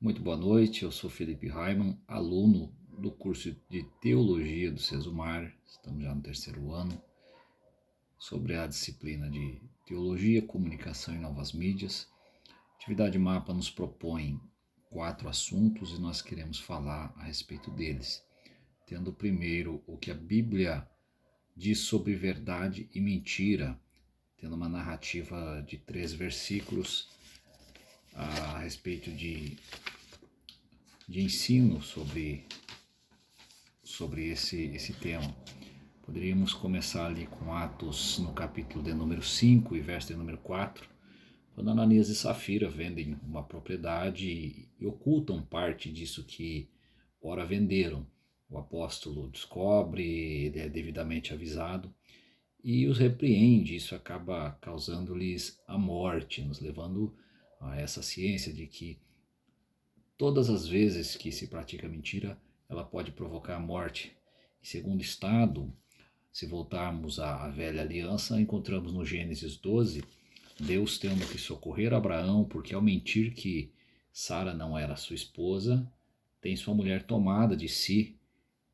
Muito boa noite, eu sou Felipe Raimann, aluno do curso de Teologia do Sesumar, estamos já no terceiro ano, sobre a disciplina de Teologia, Comunicação e Novas Mídias. A atividade mapa nos propõe 4 assuntos e nós queremos falar a respeito deles, tendo primeiro o que a Bíblia diz sobre verdade e mentira, tendo uma narrativa de 3 versículos a respeito de ensino sobre esse tema. Poderíamos começar ali com Atos no capítulo de número 5 e verso de número 4, quando Ananias e Safira vendem uma propriedade e ocultam parte disso que ora venderam. O apóstolo descobre, ele é devidamente avisado e os repreende. Isso acaba causando-lhes a morte, nos levando a essa ciência de que todas as vezes que se pratica mentira, ela pode provocar a morte. E segundo estado, se voltarmos à velha aliança, encontramos no Gênesis 12, Deus tendo que socorrer Abraão, porque ao mentir que Sara não era sua esposa, tem sua mulher tomada de si,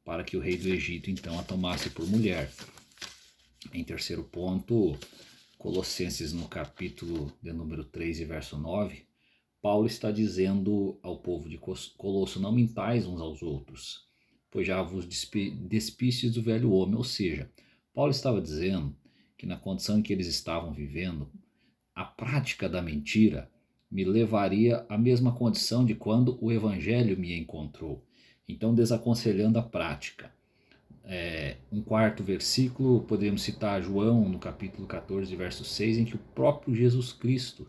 para que o rei do Egito então a tomasse por mulher. Em terceiro ponto, Colossenses no capítulo de número 3 e verso 9, Paulo está dizendo ao povo de Colosso: não mintais uns aos outros, pois já vos despistes do velho homem. Ou seja, Paulo estava dizendo que na condição em que eles estavam vivendo, a prática da mentira me levaria à mesma condição de quando o evangelho me encontrou. Então, desaconselhando a prática. Um quarto versículo, podemos citar João no capítulo 14, verso 6, em que o próprio Jesus Cristo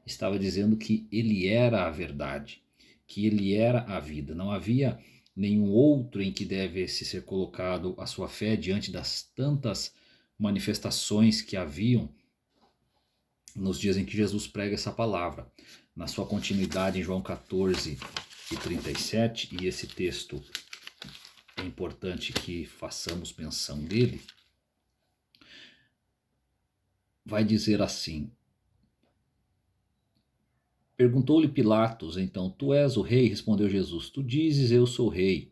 estava dizendo que ele era a verdade, que ele era a vida. Não havia nenhum outro em que devesse ser colocado a sua fé diante das tantas manifestações que haviam nos dias em que Jesus prega essa palavra. Na sua continuidade em João 14 e 37, e esse texto é importante que façamos menção dele, vai dizer assim: perguntou-lhe Pilatos, então: tu és o rei? Respondeu Jesus: tu dizes, eu sou rei.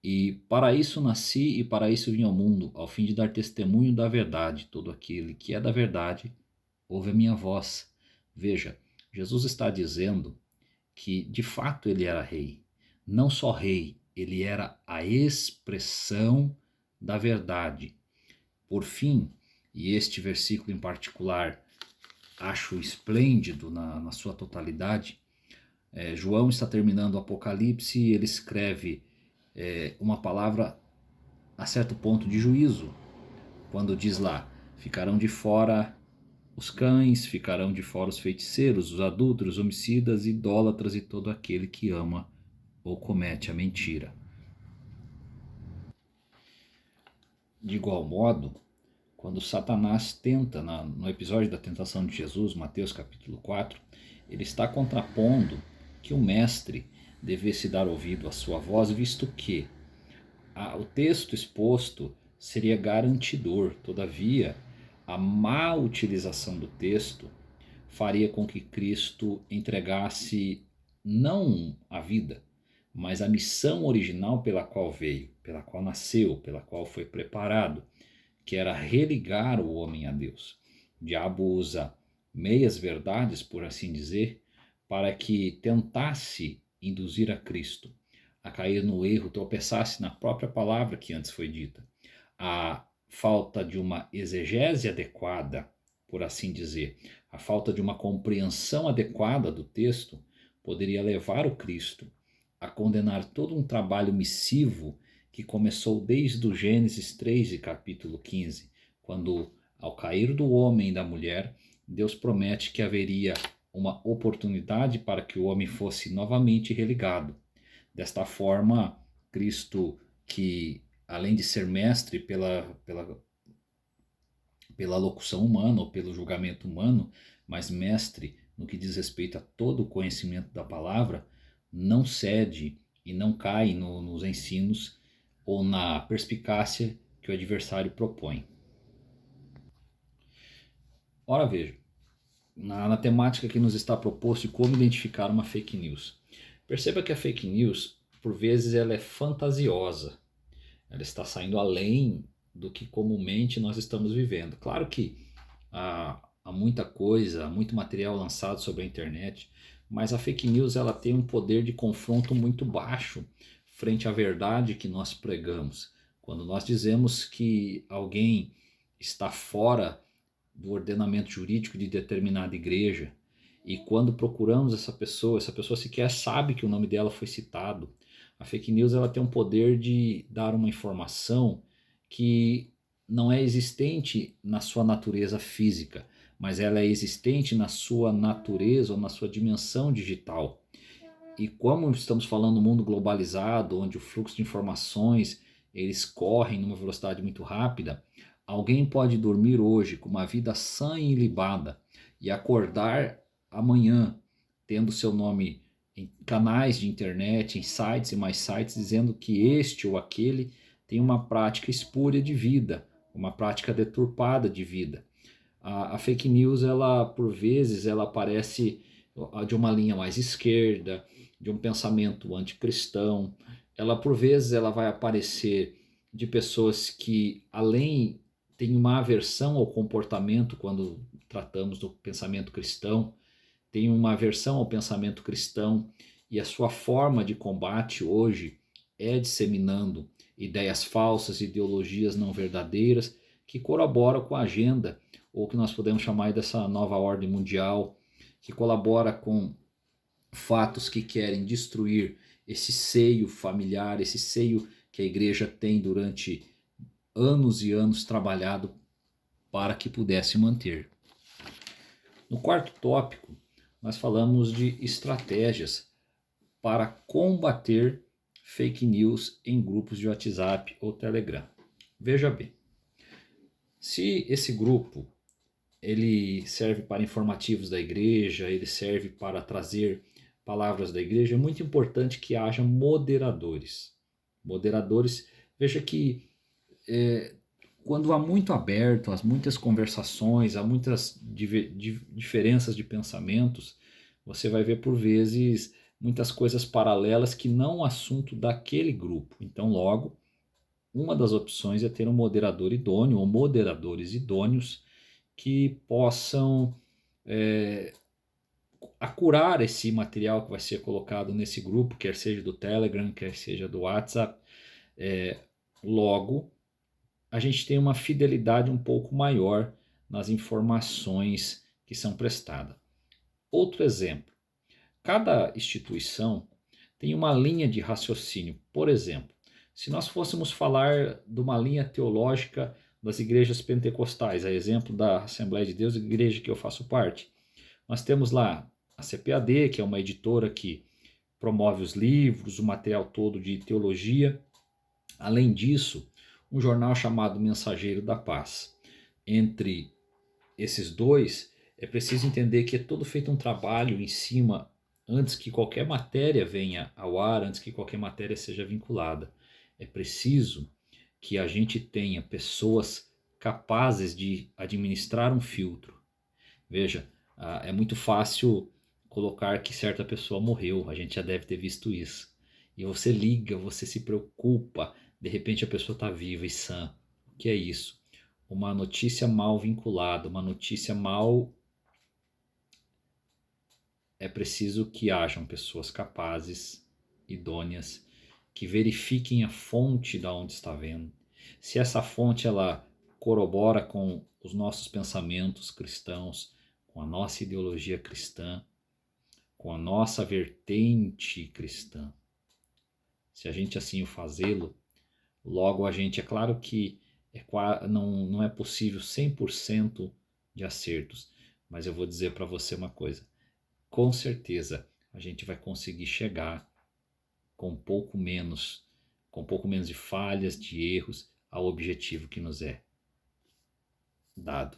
E para isso nasci e para isso vim ao mundo, ao fim de dar testemunho da verdade. Todo aquele que é da verdade ouve a minha voz. Veja, Jesus está dizendo que de fato ele era rei. Não só rei, ele era a expressão da verdade. Por fim, e este versículo em particular acho esplêndido na sua totalidade, João está terminando o Apocalipse e ele escreve uma palavra a certo ponto de juízo, quando diz lá: ficarão de fora os cães, ficarão de fora os feiticeiros, os adúlteros, homicidas, idólatras e todo aquele que ama ou comete a mentira. De igual modo, quando Satanás tenta, no episódio da tentação de Jesus, Mateus capítulo 4, ele está contrapondo que o mestre devesse dar ouvido à sua voz, visto que o texto exposto seria garantidor. Todavia, a má utilização do texto faria com que Cristo entregasse não a vida, mas a missão original pela qual veio, pela qual nasceu, pela qual foi preparado, que era religar o homem a Deus. O diabo usa meias verdades, por assim dizer, para que tentasse induzir a Cristo a cair no erro, tropeçasse na própria palavra que antes foi dita. A falta de uma exegese adequada, por assim dizer, a falta de uma compreensão adequada do texto poderia levar o Cristo a condenar todo um trabalho missivo que começou desde o Gênesis 3 e capítulo 15, quando, ao cair do homem e da mulher, Deus promete que haveria uma oportunidade para que o homem fosse novamente religado. Desta forma, Cristo, que além de ser mestre pela locução humana ou pelo julgamento humano, mas mestre no que diz respeito a todo o conhecimento da palavra, não cede e não cai nos ensinos ou na perspicácia que o adversário propõe. Ora, veja, na temática que nos está proposto de como identificar uma fake news. Perceba que a fake news, por vezes, ela é fantasiosa. Ela está saindo além do que comumente nós estamos vivendo. Claro que há muita coisa, há muito material lançado sobre a internet, mas a fake news ela tem um poder de confronto muito baixo frente à verdade que nós pregamos. Quando nós dizemos que alguém está fora do ordenamento jurídico de determinada igreja, e quando procuramos essa pessoa sequer sabe que o nome dela foi citado. A fake news ela tem um poder de dar uma informação que não é existente na sua natureza física, mas ela é existente na sua natureza ou na sua dimensão digital. E como estamos falando no mundo globalizado, onde o fluxo de informações eles correm numa velocidade muito rápida, alguém pode dormir hoje com uma vida sã e ilibada e acordar amanhã tendo seu nome em canais de internet, em sites e mais sites, dizendo que este ou aquele tem uma prática espúria de vida, uma prática deturpada de vida. A fake news, ela por vezes, ela aparece de uma linha mais esquerda, de um pensamento anticristão. Ela por vezes ela vai aparecer de pessoas que além têm uma aversão ao comportamento quando tratamos do pensamento cristão, tem uma aversão ao pensamento cristão e a sua forma de combate hoje é disseminando ideias falsas, ideologias não verdadeiras que corroboram com a agenda, ou que nós podemos chamar dessa nova ordem mundial, que colabora com fatos que querem destruir esse seio familiar, esse seio que a igreja tem durante anos e anos trabalhado para que pudesse manter. No quarto tópico, nós falamos de estratégias para combater fake news em grupos de WhatsApp ou Telegram. Veja bem, se esse grupo ele serve para informativos da igreja, ele serve para trazer palavras da igreja, é muito importante que haja moderadores. Moderadores, veja que quando há muito aberto, há muitas conversações, há muitas diferenças de pensamentos, você vai ver por vezes muitas coisas paralelas que não o assunto daquele grupo. Então, logo, uma das opções é ter um moderador idôneo ou moderadores idôneos que possam acurar esse material que vai ser colocado nesse grupo, quer seja do Telegram, quer seja do WhatsApp. Logo, a gente tem uma fidelidade um pouco maior nas informações que são prestadas. Outro exemplo, cada instituição tem uma linha de raciocínio. Por exemplo, se nós fôssemos falar de uma linha teológica das igrejas pentecostais, a exemplo da Assembleia de Deus, a igreja que eu faço parte, nós temos lá a CPAD, que é uma editora que promove os livros, o material todo de teologia. Além disso, um jornal chamado Mensageiro da Paz. Entre esses dois, é preciso entender que é todo feito um trabalho em cima, antes que qualquer matéria venha ao ar, antes que qualquer matéria seja vinculada. É preciso que a gente tenha pessoas capazes de administrar um filtro. Veja, é muito fácil colocar que certa pessoa morreu, a gente já deve ter visto isso. E você liga, você se preocupa, de repente a pessoa está viva e sã. O que é isso? Uma notícia mal vinculada, uma notícia mal... É preciso que hajam pessoas capazes, idôneas, que verifiquem a fonte da onde está vendo. Se essa fonte ela corrobora com os nossos pensamentos cristãos, com a nossa ideologia cristã, com a nossa vertente cristã. Se a gente assim o fazê-lo, logo a gente, é claro que não é possível 100% de acertos, mas eu vou dizer para você uma coisa, com certeza a gente vai conseguir chegar com um pouco menos de falhas, de erros, ao objetivo que nos é dado.